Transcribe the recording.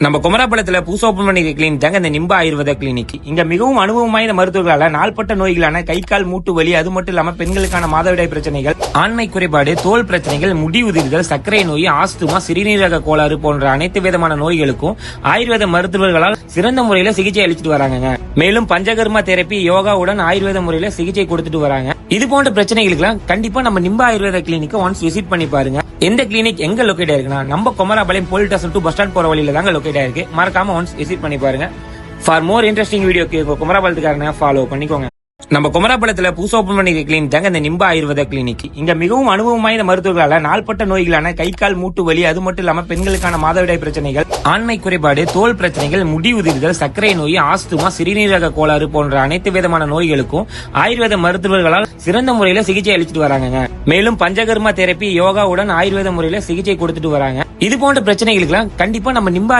நம்ம குமராபாளையத்துல புதுசா ஓபன் பண்ணிருக்க கிளினிக் தாங்க இந்த நிம்பா ஆயுர்வேத கிளினிக். இங்க மிகவும் அனுபவம் வாய்ந்த மருத்துவர்களால நாள்பட்ட நோய்களான கை கால் மூட்டு வலி, அது மட்டும் இல்லாம பெண்களுக்கான மாதவிடாய் பிரச்சனைகள், ஆண்மை குறைபாடு, தோல் பிரச்சனைகள், முடி உதிர்தல், சர்க்கரை நோய், ஆஸ்துமா, சிறுநீரக கோளாறு போன்ற அனைத்து விதமான நோய்களுக்கும் ஆயுர்வேத மருத்துவர்களால் சிறந்த முறையில சிகிச்சை அளிச்சுட்டு வராங்க. மேலும் பஞ்சகர்மா தெரப்பி, யோகாவுடன் ஆயுர்வேத முறையில சிகிச்சை கொடுத்துட்டு வராங்க. இது போன்ற பிரச்சனைகளுக்கு கண்டிப்பா நம்ம நிம்பா ஆயுர்வேத கிளினிக் ஒன்ஸ் விசிட் பண்ணி பாருங்க. எந்த கிளினிக் எங்க லொகேட் ஆயிருக்குன்னா நம்ம Kumarapalayam police station to bus stand போற வழியில தாங்க லொகேட் ஆயிருக்கு. மறக்காம ஒன்ஸ் விசிட் பண்ணி பாருங்க. ஃபார் மோர் இன்ட்ரெஸ்டிங் வீடியோக்கு குமராபாளையத்துக்காரங்க ஃபாலோ பண்ணிக்கோங்க. நம்ம குமராபாளையத்துல புதுசா ஓபன் பண்ணிருக்க கிளினிக் தாங்க இந்த நிம்பா ஆயுர்வேத கிளினிக். இங்க மிகவும் அனுபவம் வாய்ந்த மருத்துவர்களால நாள்பட்ட நோய்களான கை கால் மூட்டு வலி, அது மட்டும் இல்லாம பெண்களுக்கான மாதவிடாய் பிரச்சனைகள், ஆண்மை குறைபாடு, தோல் பிரச்சனைகள், முடி உதிர்தல், சர்க்கரை நோய், ஆஸ்துமா, சிறுநீரக கோளாறு போன்ற அனைத்து விதமான நோய்களுக்கும் ஆயுர்வேத மருத்துவர்களால் சிறந்த முறையில சிகிச்சை அளிச்சுட்டு வராங்க. மேலும் பஞ்சகர்மா தெரப்பி, யோகாவுடன் ஆயுர்வேத முறையில சிகிச்சை கொடுத்துட்டு வராங்க. இது போன்ற பிரச்சனைகளுக்கு கண்டிப்பா நம்ம நிம்பா